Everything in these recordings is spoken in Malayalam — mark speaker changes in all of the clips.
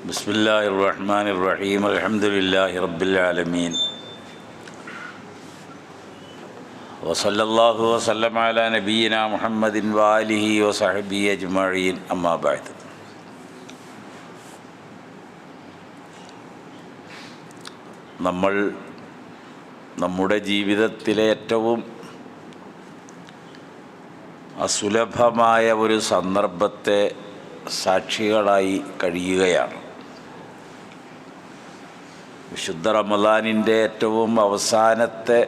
Speaker 1: ബിസ്മില്ലാഹിർ റഹ്മാനിർ റഹീം. അൽഹംദുലില്ലാഹി റബ്ബിൽ ആലമീൻ. വസല്ലല്ലാഹു വസല്ലമ അലാ നബിയിനാ മുഹമ്മദിൻ വആലിഹി വസഹ്ബിഹി അജ്മഈൻ. അമ്മാ ബഅദ്. നമ്മൾ നമ്മുടെ ജീവിതത്തിലെ ഏറ്റവും അസുലഭമായ ഒരു സന്ദർഭത്തെ സാക്ഷികളായി കഴിയുകയാണ്. വിശുദ്ധ റമദാനിൻ്റെ ഏറ്റവും അവസാനത്തെ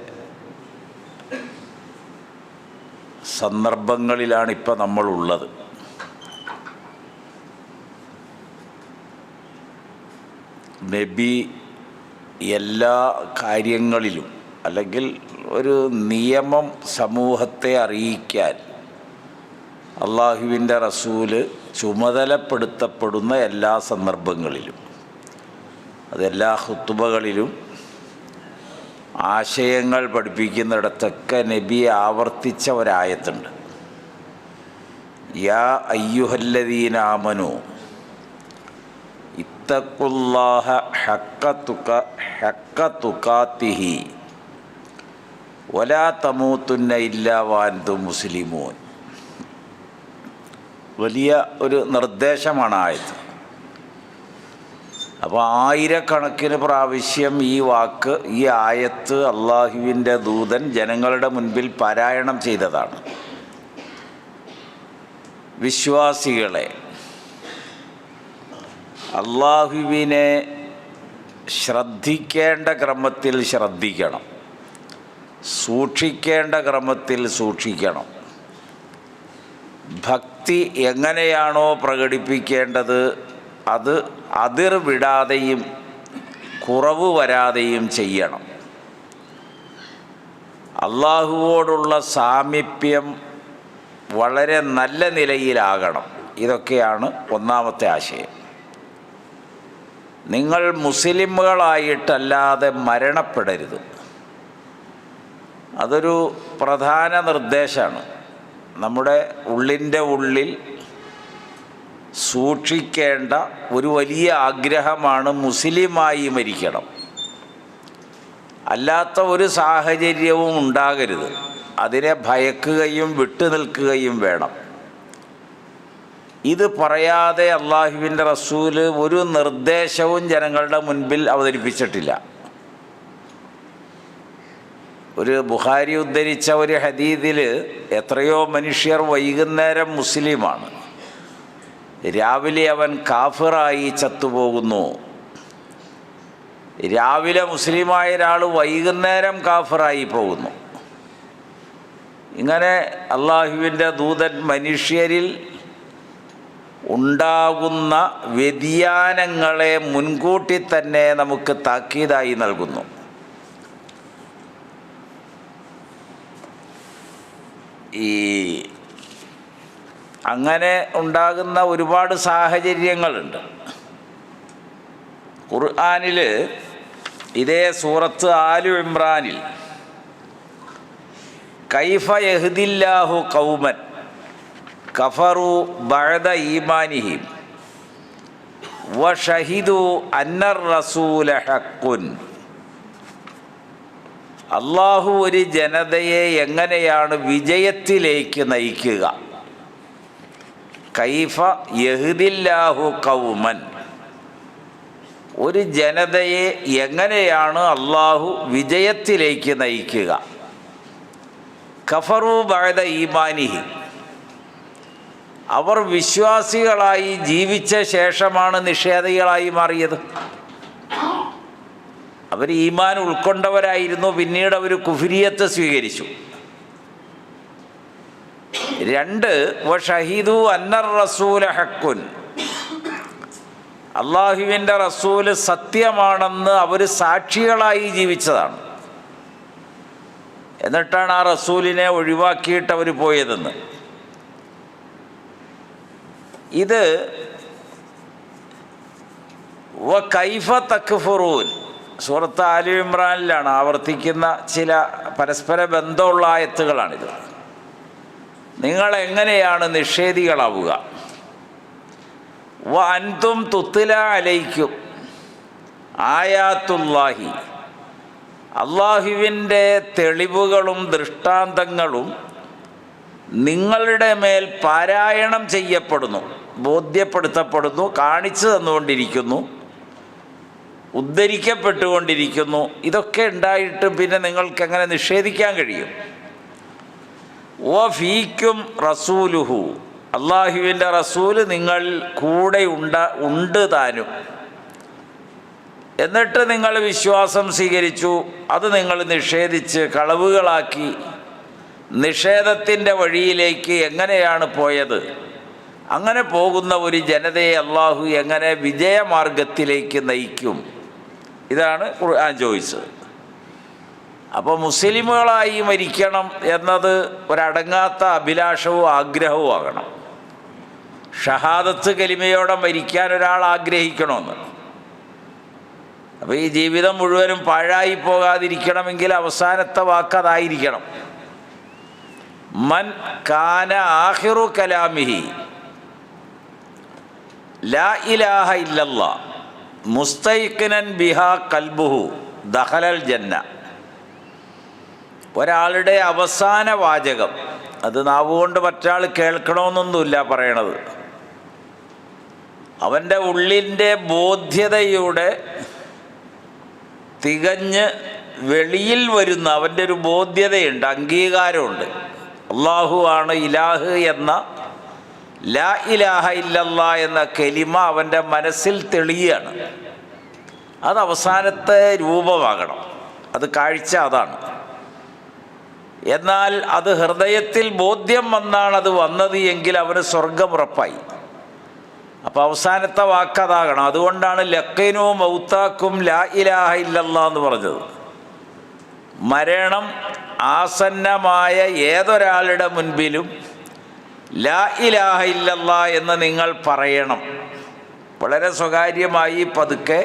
Speaker 1: സന്ദർഭങ്ങളിലാണ് ഇപ്പം നമ്മളുള്ളത്. നബി എല്ലാ കാര്യങ്ങളിലും അല്ലെങ്കിൽ ഒരു നിയമം സമൂഹത്തെ അറിയിക്കാൻ അള്ളാഹുവിൻ്റെ റസൂല് ചുമതലപ്പെടുത്തപ്പെടുന്ന എല്ലാ സന്ദർഭങ്ങളിലും, അതെല്ലാ ഖുത്ബകളിലും ആശയങ്ങൾ പഠിപ്പിക്കുന്നിടത്തൊക്കെ നബി ആവർത്തിച്ച ഒരായത്തുണ്ട്. യാ അയ്യുഹല്ലദീന ആമനു ഇത്തഖുല്ലാഹ ഹഖ്ക തുഖാതിഹി വലാ തമൂതുന്ന ഇല്ലാ വഅൻതും മുസ്ലിമൂൻ. വലിയ ഒരു നിർദ്ദേശമാണ് ആയത്ത്. അപ്പോൾ ആയിരക്കണക്കിന് പ്രാവശ്യം ഈ ആയത്ത് അള്ളാഹുവിൻ്റെ ദൂതൻ ജനങ്ങളുടെ മുൻപിൽ പാരായണം ചെയ്തതാണ്. വിശ്വാസികളെ അള്ളാഹുവിനെ ശ്രദ്ധിക്കേണ്ട ക്രമത്തിൽ ശ്രദ്ധിക്കണം, സൂക്ഷിക്കേണ്ട ക്രമത്തിൽ സൂക്ഷിക്കണം. ഭക്തി എങ്ങനെയാണോ പ്രകടിപ്പിക്കേണ്ടത് അത് അതിർ വിടാതെയും കുറവ് വരാതെയും ചെയ്യണം. അള്ളാഹുവോടുള്ള സാമീപ്യം വളരെ നല്ല നിലയിലാകണം. ഇതൊക്കെയാണ് ഒന്നാമത്തെ ആശയം. നിങ്ങൾ മുസ്ലിമുകളായിട്ടല്ലാതെ മരണപ്പെടരുത്. അതൊരു പ്രധാന നിർദ്ദേശമാണ്. നമ്മുടെ ഉള്ളിൻ്റെ ഉള്ളിൽ സൂക്ഷിക്കേണ്ട ഒരു വലിയ ആഗ്രഹമാണ് മുസ്ലിമായി മരിക്കണം. അല്ലാത്ത ഒരു സാഹചര്യവും ഉണ്ടാകരുത്. അതിനെ ഭയക്കുകയും വിട്ടുനിൽക്കുകയും വേണം. ഇത് പറയാതെ അള്ളാഹുവിൻ്റെ റസൂല് ഒരു നിർദ്ദേശവും ജനങ്ങളുടെ മുൻപിൽ അവതരിപ്പിച്ചിട്ടില്ല. ഒരു ബുഖാരി ഉദ്ധരിച്ച ഒരു ഹദീസിൽ എത്രയോ മനുഷ്യർ വൈകുന്നേരം മുസ്ലിമാണ്, രാവിലെ അവൻ കാഫിറായി ചത്തുപോകുന്നു. രാവിലെ മുസ്ലിമായ ഒരാൾ വൈകുന്നേരം കാഫിറായി പോകുന്നു. ഇങ്ങനെ അള്ളാഹുവിൻ്റെ ദൂതൻ മനുഷ്യരിൽ ഉണ്ടാകുന്ന വ്യതിയാനങ്ങളെ മുൻകൂട്ടി തന്നെ നമുക്ക് താക്കീതായി നൽകുന്നു. അങ്ങനെ ഉണ്ടാകുന്ന ഒരുപാട് സാഹചര്യങ്ങളുണ്ട്. ഖുർആനിൽ ഇതേ സൂറത്ത് ആലു ഇമ്രാനിൽ കൈഫ യഹ്ദില്ലാഹു ഖൗമൻ കഫറു ബഅദ ഈമാനിഹിം വശഹിദു അന്നർ റസൂല ഹഖ്ഖുൻ. അള്ളാഹു ഒരു ജനതയെ എങ്ങനെയാണ് വിജയത്തിലേക്ക് നയിക്കുക? കൈഫ യഹ്ദില്ലാഹു ഖൗമൻ, ഒരു ജനതയെ എങ്ങനെയാണ് അള്ളാഹു വിജയത്തിലേക്ക് നയിക്കുക? കഫറു ബഅദ ഈമാനിഹി, അവർ വിശ്വാസികളായി ജീവിച്ച ശേഷമാണ് നിഷേധികളായി മാറിയത്. അവർ ഈമാൻ ഉൾക്കൊണ്ടവരായിരുന്നു, പിന്നീട് അവർ കുഫ്രിയത്ത് സ്വീകരിച്ചു. 2 വശഹിദു അന്നർ റസൂല ഹഖ്ഖുൻ, അള്ളാഹുവിൻ്റെ റസൂല് സത്യമാണെന്ന് അവർ സാക്ഷികളായി ജീവിച്ചതാണ്. എന്നിട്ടാണ് ആ റസൂലിനെ ഒഴിവാക്കിയിട്ട് അവർ പോയതെന്ന്. ഇത് വ കൈഫ തക്ഫുറൂൻ സൂറത്ത് ആലി ഇമ്രാനിലാണ് ആവർത്തിക്കുന്ന ചില പരസ്പര ബന്ധമുള്ള ആയത്തുകളാണിത്. നിങ്ങൾ എങ്ങനെയാണ് നിഷേധികളാവുക? വ അൻതും തുത്ല അലൈക്കും ആയാത്തുല്ലാഹി, അള്ളാഹുവിൻ്റെ തെളിവുകളും ദൃഷ്ടാന്തങ്ങളും നിങ്ങളുടെ മേൽ പാരായണം ചെയ്യപ്പെടുന്നു, ബോധ്യപ്പെടുത്തപ്പെടുന്നു, കാണിച്ചു തന്നുകൊണ്ടിരിക്കുന്നു, ഉദ്ധരിക്കപ്പെട്ടുകൊണ്ടിരിക്കുന്നു. ഇതൊക്കെ ഉണ്ടായിട്ടും പിന്നെ നിങ്ങൾക്ക് എങ്ങനെ നിഷേധിക്കാൻ കഴിയും? വ ഫീക്കും റസൂലുഹു, അള്ളാഹുവിൻ്റെ റസൂല് നിങ്ങൾ കൂടെ ഉണ്ട് താനും. എന്നിട്ട് നിങ്ങൾ വിശ്വാസം സ്വീകരിച്ചു, അത് നിങ്ങൾ നിഷേധിച്ച് കളവുകളാക്കി നിഷേധത്തിൻ്റെ വഴിയിലേക്ക് എങ്ങനെയാണ് പോയത്? അങ്ങനെ പോകുന്ന ഒരു ജനതയെ അള്ളാഹു എങ്ങനെ വിജയമാർഗത്തിലേക്ക് നയിക്കും? ഇതാണ് ഖുർആൻ ചോദിച്ചത്. അപ്പോൾ മുസ്ലിമുകളായി മരിക്കണം എന്നത് ഒരടങ്ങാത്ത അഭിലാഷവും ആഗ്രഹവും ആകണം. ഷഹാദത്ത് കലിമയോടെ മരിക്കാൻ ഒരാൾ ആഗ്രഹിക്കണമെന്ന്. അപ്പോൾ ഈ ജീവിതം മുഴുവനും പാഴായി പോകാതിരിക്കണമെങ്കിൽ അവസാനത്തെ വാക്കതായിരിക്കണം. മൻ കാന ആഖിറു കലാമിഹി ലാ ഇലാഹ ഇല്ലല്ലാ മുസ്തൈഖിനൻ ബിഹാ ഖൽബുഹു ദഖലൽ ജന്ന. ഒരാളുടെ അവസാന വാചകം, അത് നാവുകൊണ്ട് മറ്റാൾ കേൾക്കണമെന്നൊന്നുമില്ല പറയണത്, അവൻ്റെ ഉള്ളിൻ്റെ ബോധ്യതയുടെ തികഞ്ഞ് വെളിയിൽ വരുന്ന അവൻ്റെ ഒരു ബോധ്യതയുണ്ട്, അംഗീകാരമുണ്ട്. അള്ളാഹു ആണ് ഇലാഹ് എന്ന ലാ ഇലാഹ ഇല്ലല്ലാ എന്ന കലിമ അവൻ്റെ മനസ്സിൽ തെളിയാണ്. അത് അവസാനത്തെ രൂപമാകണം, അത് കാഴ്ച അതാണ്. എന്നാൽ അത് ഹൃദയത്തിൽ ബോധ്യം വന്നാണ് അത് വന്നത് എങ്കിൽ അവന് സ്വർഗം ഉറപ്പായി. അപ്പോൾ അവസാനത്തെ വാക്കതാകണം. അതുകൊണ്ടാണ് ലഖീനു മൗതാക്കും ലാ ഇലാഹ ഇല്ലല്ലാ എന്ന് പറഞ്ഞത്. മരണം ആസന്നമായ ഏതൊരാളുടെ മുൻപിലും ലാ ഇലാഹ ഇല്ലല്ലാ എന്ന് നിങ്ങൾ പറയണം. വളരെ സ്വകാര്യമായി പതുക്കെ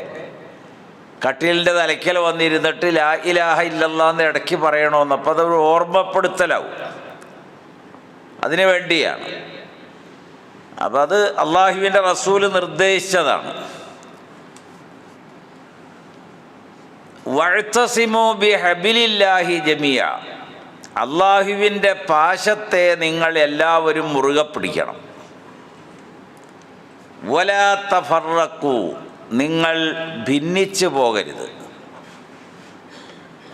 Speaker 1: കട്ടിലിൻ്റെ തലയ്ക്കൽ വന്നിരുന്നിട്ട് ലാ ഇലാഹ ഇല്ലല്ലാ എന്ന് ഇടയ്ക്ക് പറയണമെന്ന്. അപ്പോൾ അതൊരു ഓർമ്മപ്പെടുത്തലാവും, അതിനു വേണ്ടിയാണ്. അപ്പം അത് അള്ളാഹുവിൻ്റെ റസൂല് നിർദ്ദേശിച്ചതാണ്. വഅ്തസിമു ബിഹബിലില്ലാഹി ജമിയ, അള്ളാഹുവിൻ്റെ പാശത്തെ നിങ്ങൾ എല്ലാവരും മുറുകെ പിടിക്കണം. വലാ തഫറഖു, നിങ്ങൾ ഭിന്നിച്ചു പോകരുത്.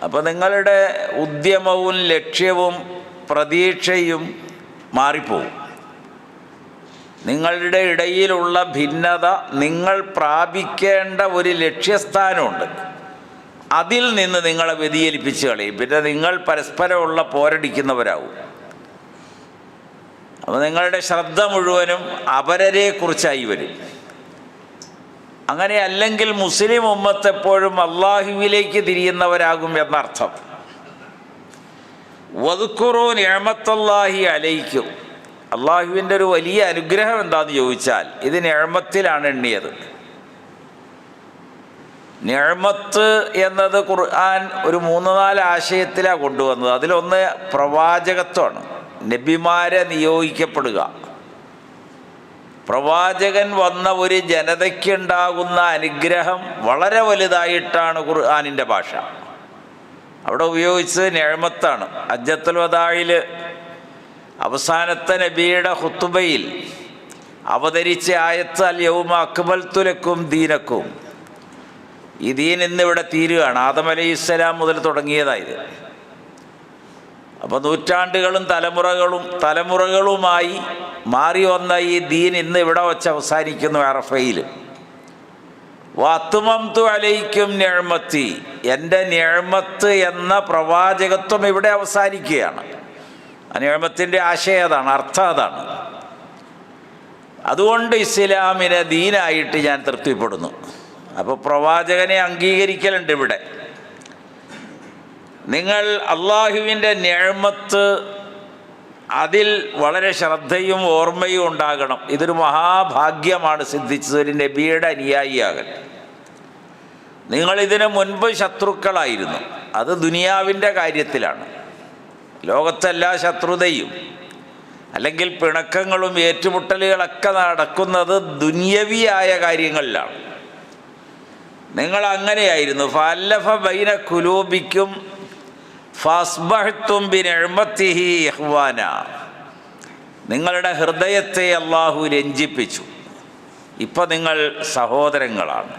Speaker 1: അപ്പോൾ നിങ്ങളുടെ ഉദ്യമവും ലക്ഷ്യവും പ്രതീക്ഷയും മാറിപ്പോവും. നിങ്ങളുടെ ഇടയിലുള്ള ഭിന്നത നിങ്ങൾ പ്രാപിക്കേണ്ട ഒരു ലക്ഷ്യസ്ഥാനമുണ്ട്, അതിൽ നിന്ന് നിങ്ങളെ വ്യതിചലിപ്പിച്ച് കളയും. പിന്നെ നിങ്ങൾ പരസ്പരമുള്ള പോരടിക്കുന്നവരാവും. അപ്പോൾ നിങ്ങളുടെ ശ്രദ്ധ മുഴുവനും അപരരെക്കുറിച്ചായി വരും. അങ്ങനെ അല്ലെങ്കിൽ മുസ്ലിം ഉമ്മത്ത് എപ്പോഴും അള്ളാഹുവിലേക്ക് തിരിയുന്നവരാകും എന്നർത്ഥം. വദ്കുറൂ നിഅമത്തല്ലാഹി അലൈക്കും, അള്ളാഹുവിൻ്റെ ഒരു വലിയ അനുഗ്രഹം എന്താണെന്ന് ചോദിച്ചാൽ ഇത് നിഅമത്തിലാണ് എണ്ണിയത്. നിഅമത്ത് എന്നത് ഖുർആൻ ഒരു 3-4 ആശയത്തിലാണ് കൊണ്ടുവന്നത്. അതിലൊന്ന് പ്രവാചകത്വമാണ്, നബിമാരെ നിയോഗിക്കപ്പെടുക. പ്രവാചകൻ വന്ന ഒരു ജനതയ്ക്കുണ്ടാകുന്ന അനുഗ്രഹം വളരെ വലുതായിട്ടാണ് ഖുർആനിൻ്റെ ഭാഷ. അവിടെ ഉപയോഗിച്ചത് നിഅമത്താണ്. ഹജ്ജത്തുൽ വദാഇൽ അവസാനത്തെ നബിയുടെ ഖുത്ബയിൽ അവതരിച്ച ആയത്ത് അൽ യൗമ അക്മൽതു ലക്കും ദീനക്കും, ഈ ദീൻ ഇന്നിവിടെ തീരുകയാണ്. ആദം അലൈഹിസ്സലാം മുതൽ തുടങ്ങിയതായത്. അപ്പോൾ നൂറ്റാണ്ടുകളും തലമുറകളുമായി മാറി വന്ന ഈ ദീൻ ഇന്ന് ഇവിടെ വച്ച് അവസാനിക്കുന്നു അറഫയിൽ. വഅത്മംതു അലൈക്കും നിഅമത്തി, എൻ്റെ നിഅമത്ത് എന്ന പ്രവാചകത്വം ഇവിടെ അവസാനിക്കുകയാണ്. ആ നിഅമത്തിൻ്റെ ആശയം അതാണ്, അർത്ഥം അതാണ്. അതുകൊണ്ട് ഇസ്ലാമിനെ ദീനായിട്ട് ഞാൻ തൃപ്തിപ്പെടുന്നു. അപ്പോൾ പ്രവാചകനെ അംഗീകരിക്കലുണ്ട് ഇവിടെ. നിങ്ങൾ അള്ളാഹുവിൻ്റെ നിഅമത്ത് അതിൽ വളരെ ശ്രദ്ധയും ഓർമ്മയും ഉണ്ടാകണം. ഇതൊരു മഹാഭാഗ്യമാണ് സിദ്ധിച്ചത് ഒരു നബിയുടെ അനുയായിയാകൽ. നിങ്ങളിതിനു മുൻപ് ശത്രുക്കളായിരുന്നു. അത് ദുനിയാവിൻ്റെ കാര്യത്തിലാണ്. ലോകത്തെല്ലാ ശത്രുതയും അല്ലെങ്കിൽ പിണക്കങ്ങളും ഏറ്റുമുട്ടലുകളൊക്കെ നടക്കുന്നത് ദുന്യവിയായ കാര്യങ്ങളിലാണ്. നിങ്ങൾ അങ്ങനെയായിരുന്നു. ഫഅല്ലഫ ബൈന ഖുലൂബിക്കും ഫഅസ്ബഹ്തും ബിനിഅ്മതിഹി ഇഖ്വാന. നിങ്ങളുടെ ഹൃദയത്തെ അള്ളാഹു രഞ്ജിപ്പിച്ചു. ഇപ്പം നിങ്ങൾ സഹോദരങ്ങളാണ്.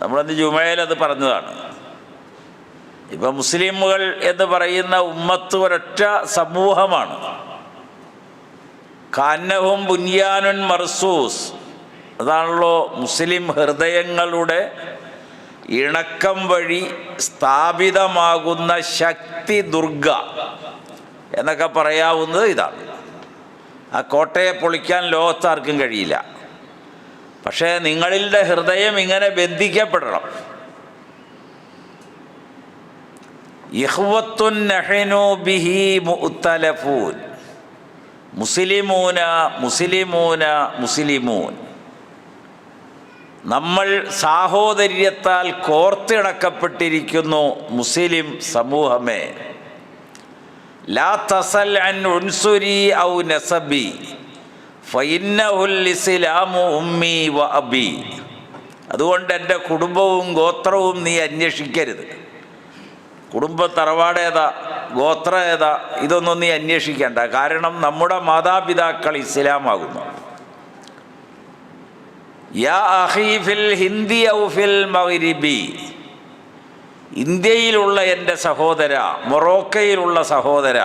Speaker 1: നമ്മളന്ന് ജുമയിൽ അത് പറഞ്ഞതാണ്. ഇപ്പം മുസ്ലിമുകൾ എന്ന് പറയുന്ന ഉമ്മത്ത് ഒരൊറ്റ സമൂഹമാണ്. കാന്നഹും ബുനിയാനുൻ മർസൂസ്, അതാണല്ലോ മുസ്ലിം ഹൃദയങ്ങളുടെ ഇണക്കം വഴി സ്ഥാപിതമാകുന്ന ശക്തി ദുർഗ എന്നൊക്കെ പറയാവുന്നത് ഇതാണ്. ആ കോട്ടയെ പൊളിക്കാൻ ലോകത്താർക്കും കഴിയില്ല. പക്ഷേ നിങ്ങളുടെ ഹൃദയം ഇങ്ങനെ ബന്ധിക്കപ്പെടണം. ഇഖ്വത്തുൻ നഹ്നു ബിഹി മുഅ്തലഫൂൻ, മുസ്ലിമൂന മുസ്ലിമൂന മുസ്ലിമൂൻ. നമ്മൾ സാഹോദര്യത്താൽ കോർത്തിണക്കപ്പെട്ടിരിക്കുന്നു മുസ്ലിം സമൂഹമേ. ലാ തസൽ അൻ ഉൻസുരി ഔ നസബി ഫഇന്നഹുൽ ഇസ്ലാമു ഉമ്മി വ അബി. അതുകൊണ്ട് എൻ്റെ കുടുംബവും ഗോത്രവും നീ അന്വേഷിക്കരുത്. കുടുംബ തറവാട് ഏതാ, ഗോത്ര ഏതാ, ഇതൊന്നും നീ അന്വേഷിക്കേണ്ട. കാരണം നമ്മുടെ മാതാപിതാക്കൾ ഇസ്ലാമാകുന്നു. യാ അഖീ ഫിൽ ഹിന്ദി ഔ ഫിൽ മഗ്രിബി, ഇന്ത്യയിലുള്ള എൻ്റെ സഹോദര, മൊറോക്കയിലുള്ള സഹോദര,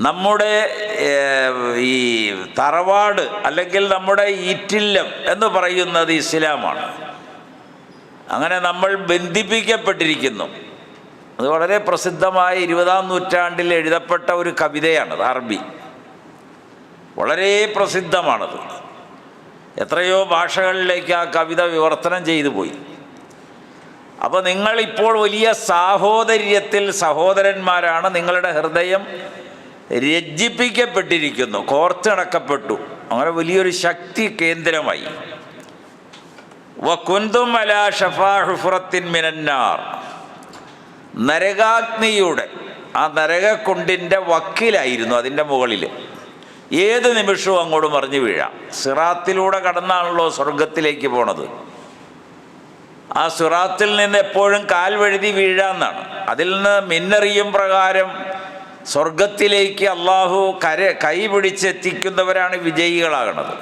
Speaker 1: നമ്മുടെ ഈ തറവാട് അല്ലെങ്കിൽ നമ്മുടെ ഈറ്റില്ലം എന്ന് പറയുന്നത് ഇസ്ലാമാണ്. അങ്ങനെ നമ്മൾ ബന്ധിപ്പിക്കപ്പെട്ടിരിക്കുന്നു. അത് വളരെ പ്രസിദ്ധമായ 20-ാം നൂറ്റാണ്ടിൽ എഴുതപ്പെട്ട ഒരു കവിതയാണത്, അറബി. വളരെ പ്രസിദ്ധമാണത്. എത്രയോ ഭാഷകളിലേക്ക് ആ കവിത വിവർത്തനം ചെയ്തു പോയി. അപ്പോൾ നിങ്ങളിപ്പോൾ വലിയ സാഹോദര്യത്തിൽ സഹോദരന്മാരാണ്. നിങ്ങളുടെ ഹൃദയം രഞ്ജിപ്പിക്കപ്പെട്ടിരിക്കുന്നു, കോർത്തിണക്കപ്പെട്ടു. അങ്ങനെ വലിയൊരു ശക്തി കേന്ദ്രമായി. വകുന്തും അലാ ഷഫാ ഹുഫ്റത്തിൻ മിനന്നാർ, നരകാഗ്നിയുടെ ആ നരകക്കുണ്ടിൻ്റെ വക്കിലായിരുന്നു, അതിൻ്റെ മുകളിൽ. ഏത് നിമിഷവും അങ്ങോട്ട് മറിഞ്ഞു വീഴാം. സിറാത്തിലൂടെ കടന്നാണല്ലോ സ്വർഗത്തിലേക്ക് പോണത്. ആ സിറാത്തിൽ നിന്ന് എപ്പോഴും കാൽ വഴുതി വീഴാന്നാണ്. അതിൽ നിന്ന് മിന്നറിയും പ്രകാരം സ്വർഗത്തിലേക്ക് അള്ളാഹു കൈ പിടിച്ചെത്തിക്കുന്നവരാണ് വിജയികളാകണത്.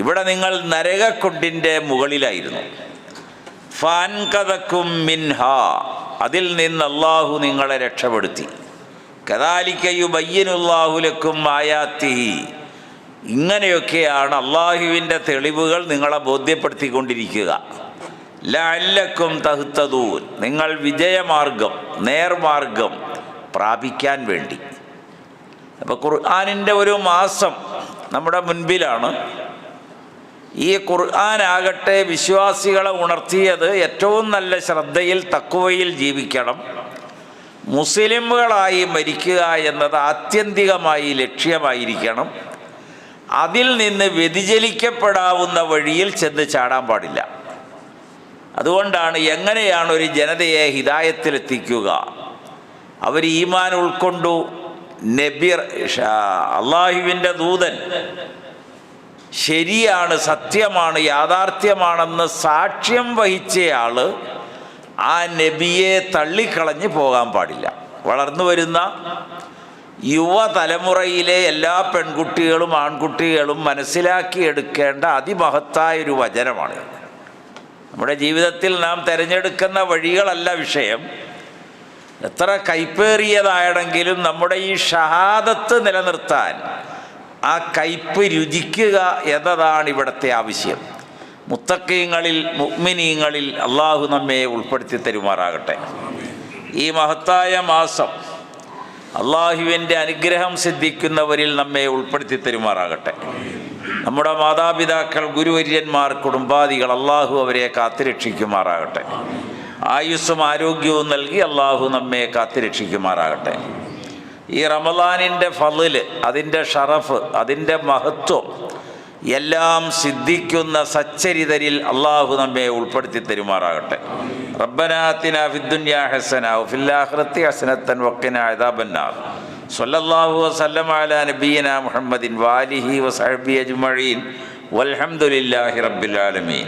Speaker 1: ഇവിടെ നിങ്ങൾ നരകക്കുണ്ടിൻ്റെ മുകളിലായിരുന്നു. ഫാൻകദക്കും മിൻഹ, അതിൽ നിന്ന് അള്ളാഹു നിങ്ങളെ രക്ഷപ്പെടുത്തി. കദാലിക യുബയ്യിനുല്ലാഹു ലക്കും ആയാത്തിഹി, ഇങ്ങനെയൊക്കെയാണ് അള്ളാഹുവിൻ്റെ തെളിവുകൾ നിങ്ങളെ ബോധ്യപ്പെടുത്തിക്കൊണ്ടിരിക്കുക. ലഅല്ലക്കും തഹ്തദൂൻ, നിങ്ങൾ വിജയമാർഗം, നേർമാർഗം പ്രാപിക്കാൻ വേണ്ടി. അപ്പോൾ ഖുർആനിൻ്റെ ഒരു മാസം നമ്മുടെ മുൻപിലാണ്. ഈ ഖുർആനാകട്ടെ വിശ്വാസികളെ ഉണർത്തിയത് ഏറ്റവും നല്ല ശ്രദ്ധയിൽ തഖ്വയിൽ ജീവിക്കണം, മുസ്ലിമുകളായി മരിക്കുക എന്നത് ആത്യന്തികമായി ലക്ഷ്യമായിരിക്കണം. അതിൽ നിന്ന് വ്യതിചലിക്കപ്പെടാവുന്ന വഴിയിൽ ചെന്ന് ചാടാൻ പാടില്ല. അതുകൊണ്ടാണ് എങ്ങനെയാണ് ഒരു ജനതയെ ഹിദായത്തിലെത്തിക്കുക? അവർ ഈമാൻ ഉൾക്കൊണ്ടു. നബി അള്ളാഹുവിൻ്റെ ദൂതൻ ശരിയാണ്, സത്യമാണ്, യാഥാർത്ഥ്യമാണെന്ന് സാക്ഷ്യം വഹിച്ചയാൾ ആ നബിയെ തള്ളിക്കളഞ്ഞ് പോകാൻ പാടില്ല. വളർന്നു വരുന്ന യുവതലമുറയിലെ എല്ലാ പെൺകുട്ടികളും ആൺകുട്ടികളും മനസ്സിലാക്കിയെടുക്കേണ്ട അതിമഹത്തായൊരു വചനമാണ്. നമ്മുടെ ജീവിതത്തിൽ നാം തിരഞ്ഞെടുക്കുന്ന വഴികളല്ല വിഷയം. എത്ര കയ്പേറിയതാണെങ്കിലും നമ്മുടെ ഈ ഷഹാദത്ത് നിലനിർത്താൻ ആ കയ്പ് രുചിക്കുക എന്നതാണ് ഇവിടുത്തെ ആവശ്യം. മുത്തഖീങ്ങളിൽ മുഅ്മിനീങ്ങളിൽ അള്ളാഹു നമ്മെ ഉൾപ്പെടുത്തി തരുമാറാകട്ടെ. ഈ മഹത്തായ മാസം അള്ളാഹുവിൻ്റെ അനുഗ്രഹം സിദ്ധിക്കുന്നവരിൽ നമ്മെ ഉൾപ്പെടുത്തി തരുമാറാകട്ടെ. നമ്മുടെ മാതാപിതാക്കൾ, ഗുരുവര്യന്മാർ, കുടുംബാദികൾ അള്ളാഹു അവരെ കാത്തുരക്ഷിക്കുമാറാകട്ടെ. ആയുസ്സും ആരോഗ്യവും നൽകി അള്ളാഹു നമ്മെ കാത്തുരക്ഷിക്കുമാറാകട്ടെ. ഈ റമളാനിൻ്റെ ഫളില്, അതിൻ്റെ ഷറഫ്, അതിൻ്റെ മഹത്വം എല്ലാം സിദ്ധിക്കുന്ന സച്ചരിതരിൽ അള്ളാഹു നമ്മെ ഉൾപ്പെടുത്തി തരുമാറാകട്ടെ. റബ്ബനാ ആതിനാ ഫിദ്ദുനിയാ ഹസന വഫിൽ ആഖിറതി ഹസനത്തൻ വഖിനാ അദാബന്നാർ. സ്വല്ലല്ലാഹു വസല്ലമ അലാ നബിയിനാ മുഹമ്മദിൻ വാലിഹി വസഹബിഹി അജ്മഈൻ വൽഹംദുലില്ലാഹി റബ്ബിൽ ആലമീൻ.